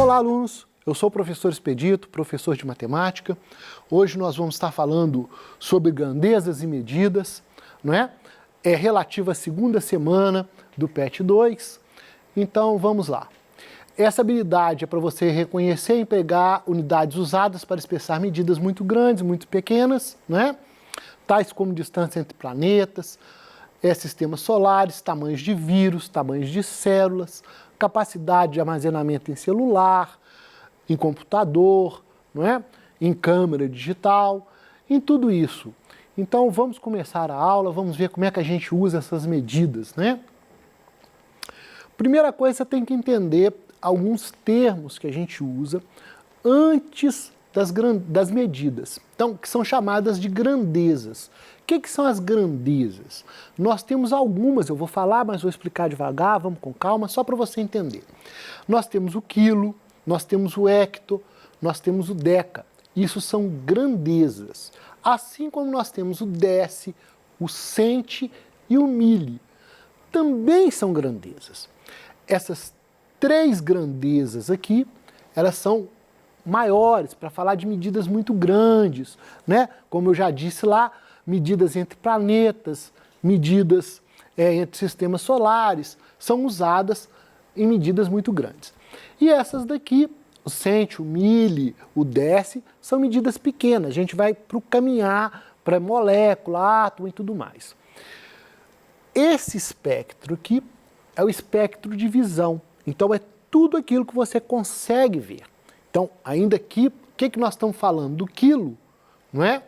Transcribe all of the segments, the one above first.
Olá, alunos! Eu sou o professor Expedito, professor de matemática. Hoje nós vamos estar falando sobre grandezas e medidas, não é? É relativo à segunda semana do PET 2. Então, vamos lá. Essa habilidade é para você reconhecer e pegar unidades usadas para expressar medidas muito grandes, muito pequenas, né? Tais como distância entre planetas, sistemas solares, tamanhos de vírus, tamanhos de células, capacidade de armazenamento em celular, em computador, não é? Em câmera digital, em tudo isso. Então vamos começar a aula, vamos ver como é que a gente usa essas medidas, né? Primeira coisa, você tem que entender alguns termos que a gente usa antes das medidas, então, que são chamadas de grandezas. O que são as grandezas? Nós temos algumas, eu vou falar, mas vou explicar devagar, vamos com calma, só para você entender. Nós temos o quilo, nós temos o hecto, nós temos o deca. Isso são grandezas. Assim como nós temos o deci, o centi e o mili. Também são grandezas. Essas três grandezas aqui, elas são maiores, para falar de medidas muito grandes, né? Como eu já disse lá, medidas entre planetas, medidas entre sistemas solares, são usadas em medidas muito grandes. E essas daqui, o centi, o mili, o deci, são medidas pequenas. A gente vai para o caminhar, para molécula, átomo e tudo mais. Esse espectro aqui é o espectro de visão. Então é tudo aquilo que você consegue ver. Então, ainda aqui, o que nós estamos falando? Do quilo, não é?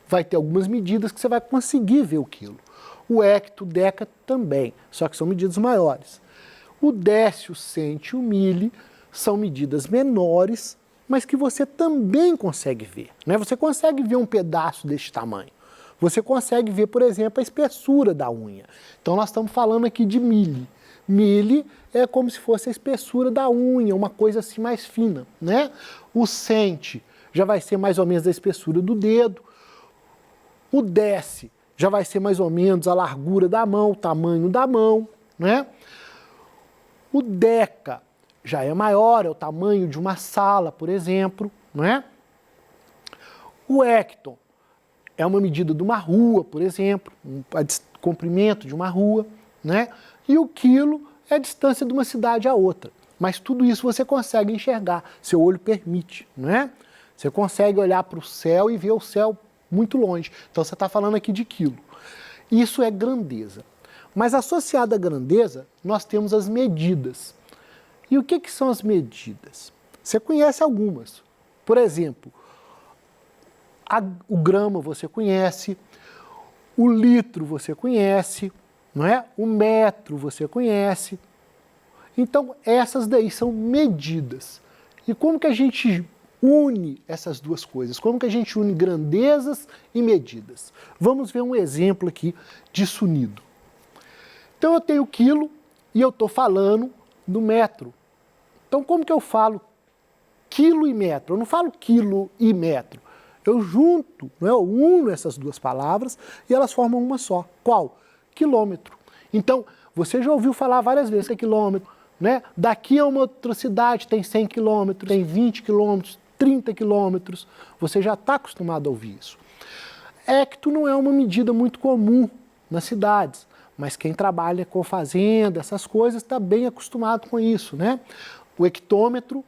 Vai ter algumas medidas que você vai conseguir ver o quilo. O hecto, o deca também, só que são medidas maiores. O deci, o centi, o mili são medidas menores, mas que você também consegue ver, né? Você consegue ver um pedaço deste tamanho. Você consegue ver, por exemplo, a espessura da unha. Então, nós estamos falando aqui de mili. Mili é como se fosse a espessura da unha, uma coisa assim mais fina, né? O centi já vai ser mais ou menos a espessura do dedo. O deci já vai ser mais ou menos a largura da mão, o tamanho da mão, né? O deca já é maior, é o tamanho de uma sala, por exemplo, não é? O hecto é uma medida de uma rua, por exemplo, o comprimento de uma rua, né? E o quilo é a distância de uma cidade a outra. Mas tudo isso você consegue enxergar, seu olho permite, não é? Você consegue olhar para o céu e ver o céu muito longe. Então você está falando aqui de quilo. Isso é grandeza. Mas associada à grandeza, nós temos as medidas. E o que são as medidas? Você conhece algumas. Por exemplo, o grama você conhece, o litro você conhece, não é? O metro você conhece. Então, essas daí são medidas. E como que a gente une essas duas coisas? Como que a gente une grandezas e medidas? Vamos ver um exemplo aqui disso unido. Então, eu tenho quilo e eu estou falando do metro. Então, como que eu falo quilo e metro? Eu não falo quilo e metro. Eu junto, não é? Eu uno essas duas palavras e elas formam uma só. Qual? Quilômetro. Então, você já ouviu falar várias vezes que é quilômetro, né? Daqui a uma outra cidade tem 100 quilômetros, tem 20 quilômetros, 30 quilômetros. Você já está acostumado a ouvir isso. Hecto não é uma medida muito comum nas cidades, mas quem trabalha com fazenda, essas coisas, está bem acostumado com isso, né? O hectômetro.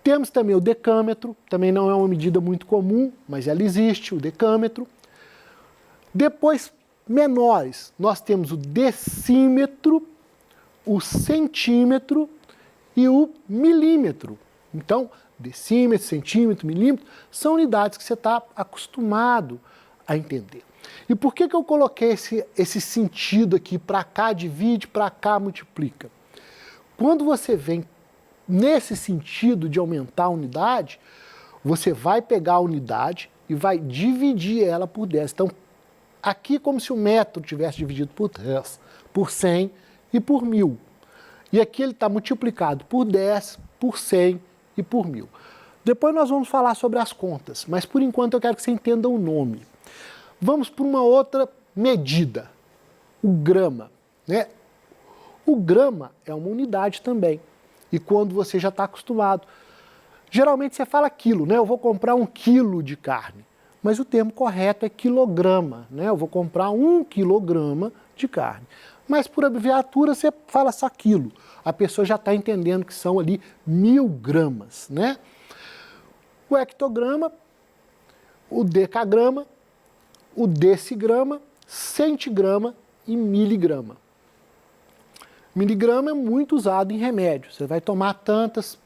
Temos também o decâmetro, também não é uma medida muito comum, mas ela existe, o decâmetro. Depois, menores, nós temos o decímetro, o centímetro e o milímetro. Então, decímetro, centímetro, milímetro, são unidades que você está acostumado a entender. E por que eu coloquei esse sentido aqui, para cá divide, para cá multiplica? Quando você vem nesse sentido de aumentar a unidade, você vai pegar a unidade e vai dividir ela por 10. Então, aqui como se o metro tivesse dividido por 10, por 100 e por 1000. E aqui ele está multiplicado por 10, por 100 e por 1000. Depois nós vamos falar sobre as contas, mas por enquanto eu quero que você entenda o nome. Vamos para uma outra medida, o grama, né? O grama é uma unidade também. e quando você já está acostumado. Geralmente você fala quilo, né? Eu vou comprar 1 quilo de carne, mas o termo correto é quilograma, né? Eu vou comprar 1 quilograma de carne. Mas por abreviatura você fala só quilo. A pessoa já está entendendo que são ali 1000 gramas, né? O hectograma, o decagrama, o decigrama, centigrama e miligrama. Miligrama é muito usado em remédio. Você vai tomar tantas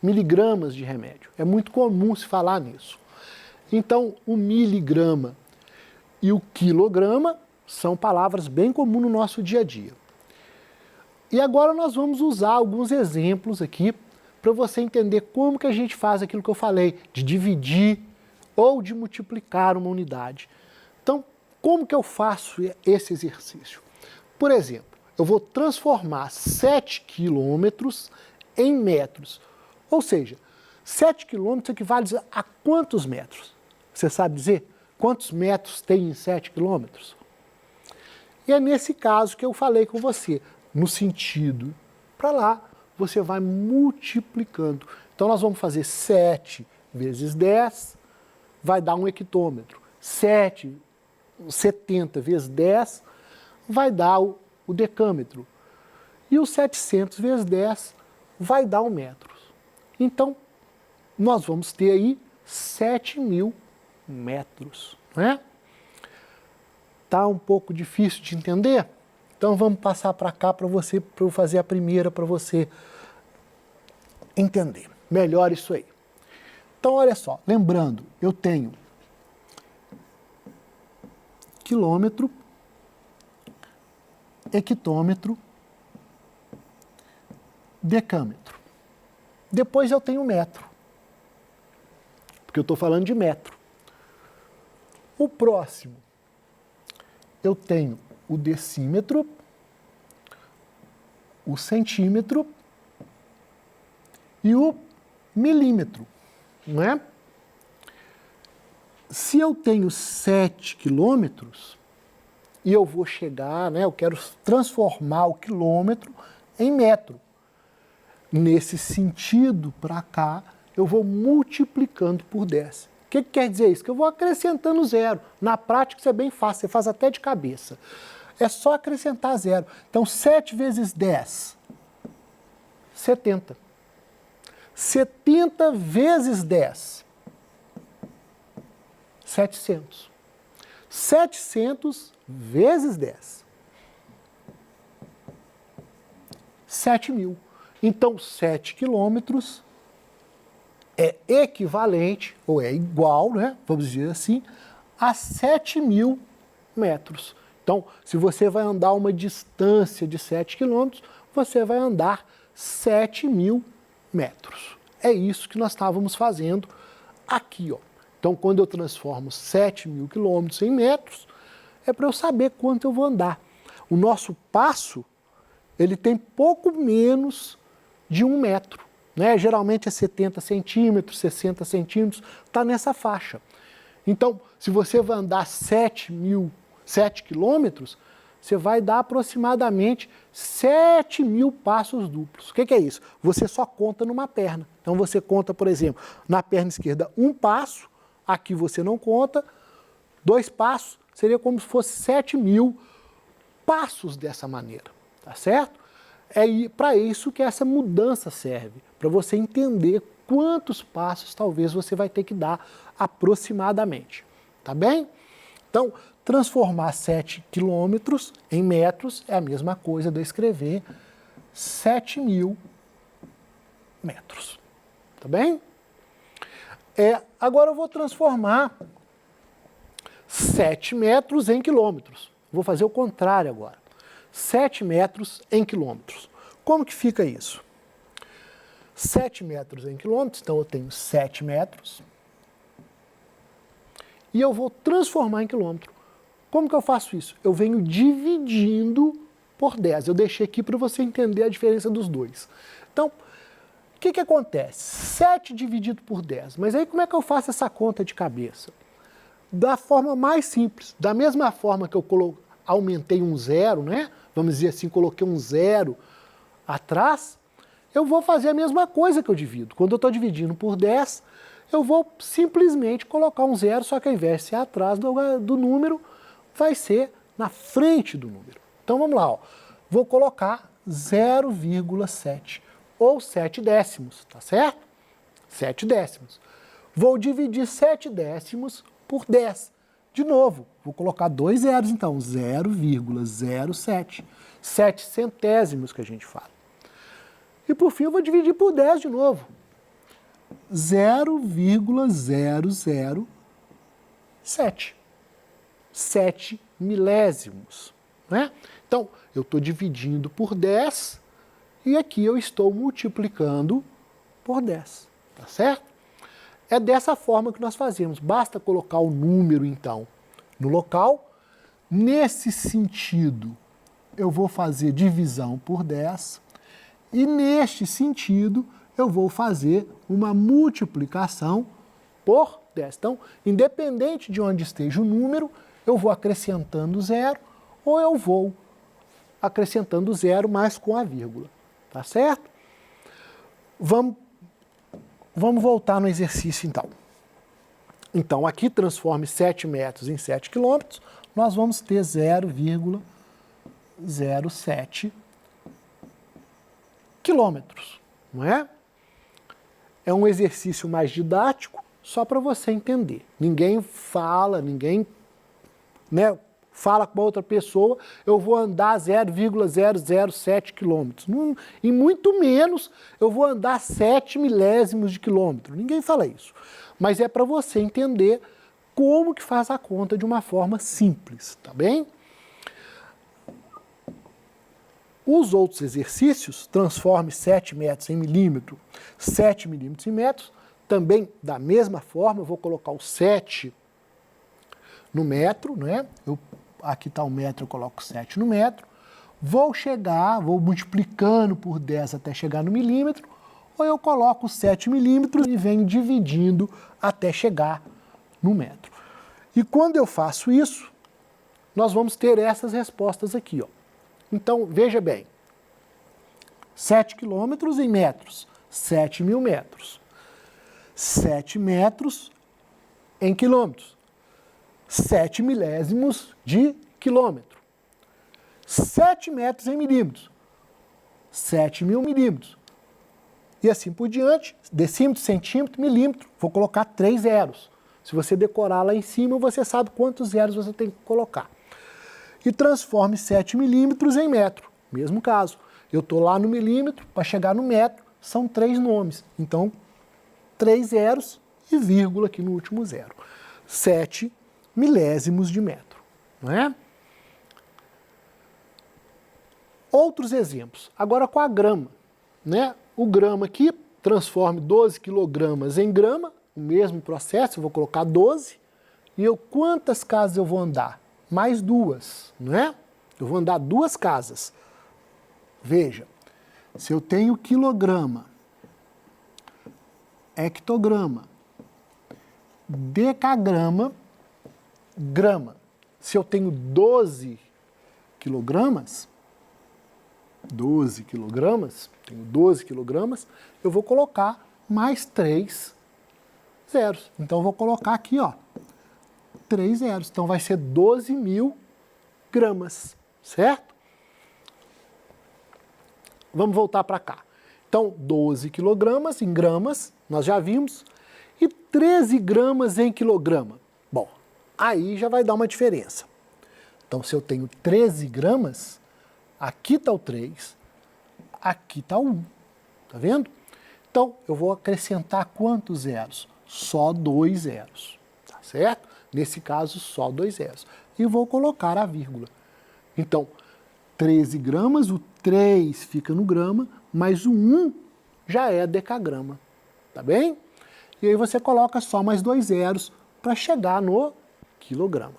miligramas de remédio. É muito comum se falar nisso. Então, o miligrama e o quilograma são palavras bem comuns no nosso dia a dia. E agora nós vamos usar alguns exemplos aqui para você entender como que a gente faz aquilo que eu falei, de dividir ou de multiplicar uma unidade. Então, como que eu faço esse exercício? Por exemplo, eu vou transformar 7 quilômetros em metros. Ou seja, 7 quilômetros equivale a quantos metros? Você sabe dizer? Quantos metros tem em 7 quilômetros? E é nesse caso que eu falei com você, no sentido para lá, você vai multiplicando. Então nós vamos fazer 7 vezes 10, vai dar 1 hectômetro. 70 vezes 10 vai dar o decâmetro. E o 700 vezes 10 vai dar 1 metro. Então, nós vamos ter aí 7.000 metros, né? Tá um pouco difícil de entender? Então vamos passar para cá para eu fazer a primeira para você entender melhor isso aí. Então olha só, lembrando, eu tenho quilômetro, hectômetro, decâmetro. Depois eu tenho metro, porque eu estou falando de metro. O próximo, eu tenho o decímetro, o centímetro e o milímetro, não é? Se eu tenho 7 quilômetros e eu vou chegar, né, eu quero transformar o quilômetro em metro. Nesse sentido, para cá, eu vou multiplicando por 10. O que quer dizer isso? Que eu vou acrescentando zero. Na prática, isso é bem fácil, você faz até de cabeça. É só acrescentar zero. Então, 7 vezes 10, 70. 70 vezes 10, 700. 700 vezes 10, 7.000. Então, 7 quilômetros é equivalente, ou é igual, né, vamos dizer assim, a 7.000 metros. Então, se você vai andar uma distância de 7 quilômetros, você vai andar 7.000 metros. É isso que nós estávamos fazendo aqui, ó. Então, quando eu transformo 7.000 quilômetros em metros, é para eu saber quanto eu vou andar. O nosso passo, ele tem pouco menos de 1 metro, né? Geralmente é 70 centímetros, 60 centímetros, está nessa faixa. Então, se você vai andar 7 quilômetros, você vai dar aproximadamente 7.000 passos duplos. O que é isso? Você só conta numa perna. Então você conta, por exemplo, na perna esquerda 1 passo, aqui você não conta, 2 passos, seria como se fosse 7.000 passos dessa maneira, tá certo? É para isso que essa mudança serve, para você entender quantos passos talvez você vai ter que dar aproximadamente, tá bem? Então, transformar 7 quilômetros em metros é a mesma coisa de eu escrever 7.000 metros, tá bem? Agora eu vou transformar 7 metros em quilômetros. Vou fazer o contrário agora. 7 metros em quilômetros. Como que fica isso? 7 metros em quilômetros, então eu tenho 7 metros. E eu vou transformar em quilômetro. Como que eu faço isso? Eu venho dividindo por 10. Eu deixei aqui para você entender a diferença dos dois. Então, o que acontece? 7 dividido por 10. Mas aí como é que eu faço essa conta de cabeça? Da forma mais simples. Da mesma forma que eu aumentei um zero, né? Vamos dizer assim, coloquei um zero atrás, eu vou fazer a mesma coisa que eu divido. Quando eu estou dividindo por 10, eu vou simplesmente colocar um zero, só que ao invés de ser atrás do número, vai ser na frente do número. Então vamos lá, ó. Vou colocar 0,7 ou 7 décimos, tá certo? 7 décimos. Vou dividir 7 décimos por 10. De novo, vou colocar 2 zeros, então, 0,07. 7 centésimos que a gente fala. E por fim eu vou dividir por 10 de novo. 0,007. 7 milésimos. Né? Então, eu estou dividindo por 10 e aqui eu estou multiplicando por 10. Tá certo? É dessa forma que nós fazemos. Basta colocar o número, então, no local. Nesse sentido, eu vou fazer divisão por 10. E neste sentido, eu vou fazer uma multiplicação por 10. Então, independente de onde esteja o número, eu vou acrescentando zero ou eu vou acrescentando zero mais com a vírgula. Tá certo? Vamos voltar no exercício, então. Então, aqui transforme 7 metros em 7 quilômetros, nós vamos ter 0,07 quilômetros, não é? É um exercício mais didático, só para você entender. Ninguém fala, fala com outra pessoa, eu vou andar 0,007 quilômetros. E muito menos eu vou andar 7 milésimos de quilômetro. Ninguém fala isso. Mas é para você entender como que faz a conta de uma forma simples, tá bem? Os outros exercícios, transforme 7 metros em milímetro, 7 milímetros em metros, também da mesma forma, eu vou colocar o 7 no metro, né? Aqui está o metro, eu coloco 7 no metro. Vou multiplicando por 10 até chegar no milímetro, ou eu coloco 7 milímetros e venho dividindo até chegar no metro. E quando eu faço isso, nós vamos ter essas respostas aqui, ó. Então, veja bem, 7 quilômetros em metros, 7 mil metros. 7 metros em quilômetros, 7 milésimos de quilômetro. 7 metros em milímetros, 7 mil milímetros. E assim por diante, decímetro, centímetro, milímetro, vou colocar 3 zeros. Se você decorar lá em cima, você sabe quantos zeros você tem que colocar. E transforme 7 milímetros em metro. Mesmo caso. Eu estou lá no milímetro, para chegar no metro, são 3 nomes. Então, 3 zeros e vírgula aqui no último zero. 7 milésimos de metro. Não é? Outros exemplos. Agora com a grama. Né? O grama aqui, transforme 12 quilogramas em grama. O mesmo processo, eu vou colocar 12. E quantas casas eu vou andar? Mais 2, não é? Eu vou andar 2 casas. Veja, se eu tenho quilograma, hectograma, decagrama, grama. Se eu tenho 12 quilogramas, tenho 12 quilogramas, eu vou colocar mais 3 zeros. Então eu vou colocar aqui, ó, 3 zeros. Então vai ser 12 mil gramas, certo? Vamos voltar para cá. Então, 12 quilogramas em gramas, nós já vimos, e 13 gramas em quilograma. Bom, aí já vai dar uma diferença. Então, se eu tenho 13 gramas, aqui está o 3, aqui está o 1. Tá vendo? Então, eu vou acrescentar quantos zeros? Só 2 zeros. Tá certo? Nesse caso, só 2 zeros. E vou colocar a vírgula. Então, 13 gramas, o 3 fica no grama, mas o 1 já é decagrama. Tá bem? E aí você coloca só mais 2 zeros para chegar no quilograma.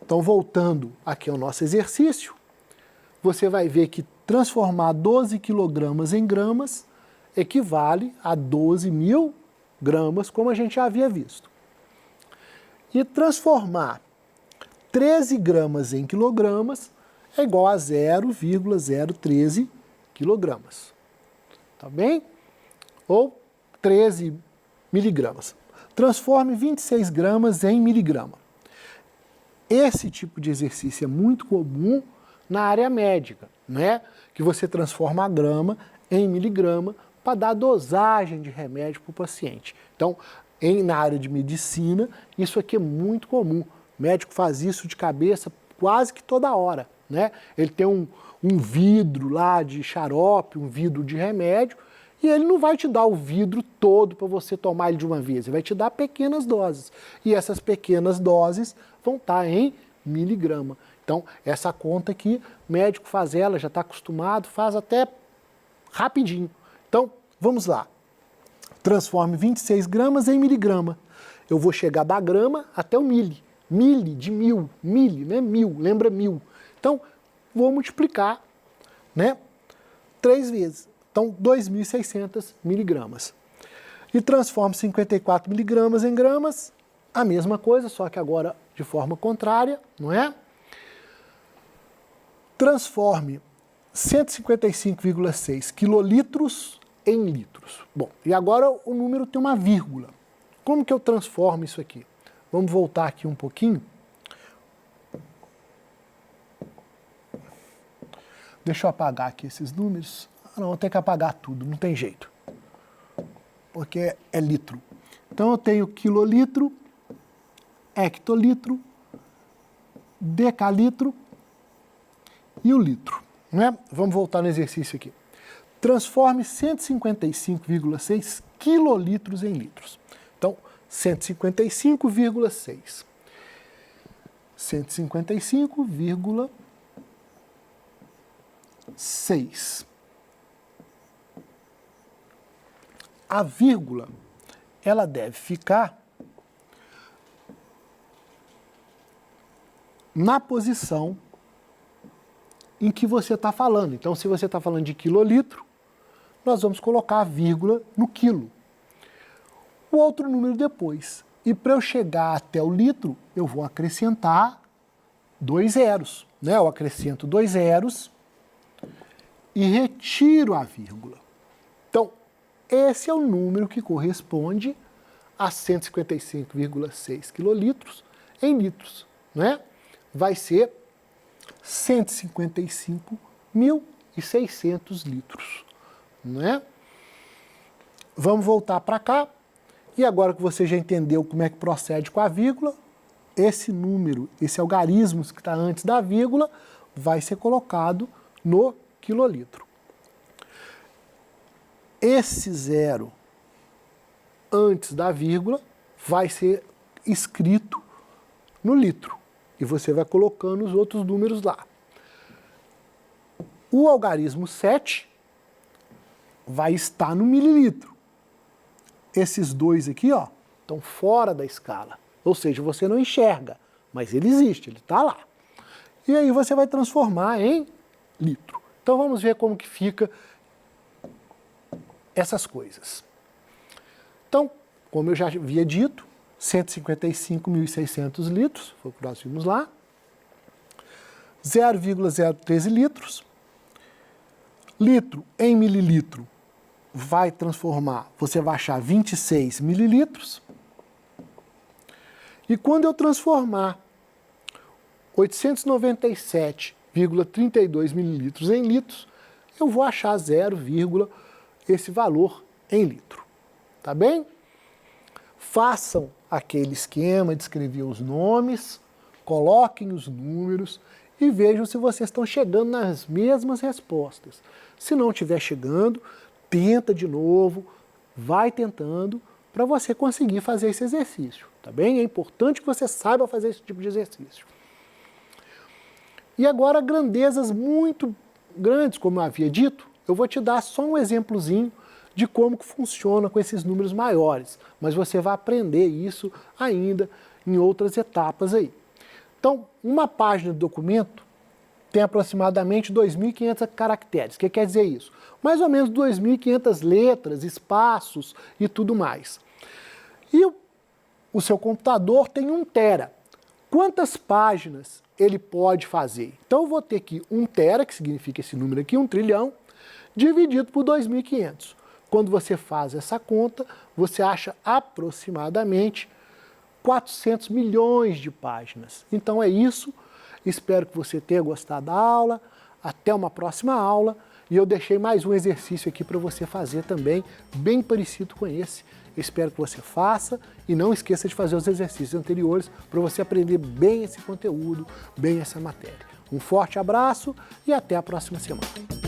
Então, voltando aqui ao nosso exercício, você vai ver que transformar 12 quilogramas em gramas equivale a 12 mil gramas, como a gente já havia visto. E transformar 13 gramas em quilogramas é igual a 0,013 quilogramas. tá bem? Ou 13 miligramas. Transforme 26 gramas em miligrama. Esse tipo de exercício é muito comum na área médica, né? Que você transforma a grama em miligrama para dar dosagem de remédio para o paciente. Então, na área de medicina, isso aqui é muito comum. O médico faz isso de cabeça quase que toda hora, né? Ele tem um vidro lá de xarope, um vidro de remédio, e ele não vai te dar o vidro todo para você tomar ele de uma vez, ele vai te dar pequenas doses. E essas pequenas doses vão estar em miligrama. Então, essa conta aqui, o médico faz ela, já está acostumado, faz até rapidinho. Então, vamos lá. Transforme 26 gramas em miligrama. Eu vou chegar da grama até o mili. Mili de mil, mili, né? Mil, lembra mil. Então, vou multiplicar, né? 3 vezes. Então, 2.600 miligramas. E transforme 54 miligramas em gramas, a mesma coisa, só que agora de forma contrária, não é? Transforme 155,6 quilolitros em litros. Bom, e agora o número tem uma vírgula. Como que eu transformo isso aqui? Vamos voltar aqui um pouquinho. Deixa eu apagar aqui esses números. Não, vou ter que apagar tudo, não tem jeito. Porque é litro. Então eu tenho quilolitro, hectolitro, decalitro e o litro. Né? Vamos voltar no exercício aqui. Transforme 155,6 quilolitros em litros. Então, 155,6. 155,6. A vírgula, ela deve ficar na posição em que você está falando. Então, se você está falando de quilolitro, nós vamos colocar a vírgula no quilo. O outro número depois. E para eu chegar até o litro, eu vou acrescentar 2 zeros. Né? Eu acrescento 2 zeros e retiro a vírgula. Então, esse é o número que corresponde a 155,6 quilolitros em litros. Né? Vai ser 155.600 litros. Né? Vamos voltar para cá. E agora que você já entendeu como é que procede com a vírgula, esse número, esse algarismo que está antes da vírgula, vai ser colocado no quilolitro. Esse zero antes da vírgula vai ser escrito no litro. E você vai colocando os outros números lá. O algarismo 7 vai estar no mililitro. Esses dois aqui, ó, estão fora da escala. Ou seja, você não enxerga, mas ele existe, ele está lá. E aí você vai transformar em litro. Então vamos ver como que fica essas coisas. Então, como eu já havia dito, 155.600 litros, foi o que nós vimos lá, 0,013 litros, litro em mililitro vai transformar, você vai achar 26 mililitros, e quando eu transformar 897,32 mililitros em litros, eu vou achar 0, esse valor em litro. Tá bem? Façam aquele esquema de escrever os nomes, coloquem os números e vejam se vocês estão chegando nas mesmas respostas. Se não estiver chegando, tenta de novo, vai tentando para você conseguir fazer esse exercício. Tá bem? É importante que você saiba fazer esse tipo de exercício. E agora, grandezas muito grandes, como eu havia dito, eu vou te dar só um exemplozinho de como que funciona com esses números maiores, mas você vai aprender isso ainda em outras etapas aí. Então, uma página do documento tem aproximadamente 2.500 caracteres. O que quer dizer isso? Mais ou menos 2.500 letras, espaços e tudo mais. E o seu computador tem 1 tera. Quantas páginas ele pode fazer? Então eu vou ter aqui 1 tera, que significa esse número aqui, 1 trilhão, dividido por 2.500. Quando você faz essa conta, você acha aproximadamente 400 milhões de páginas. Então é isso, espero que você tenha gostado da aula, até uma próxima aula, e eu deixei mais um exercício aqui para você fazer também, bem parecido com esse. Espero que você faça e não esqueça de fazer os exercícios anteriores para você aprender bem esse conteúdo, bem essa matéria. Um forte abraço e até a próxima semana.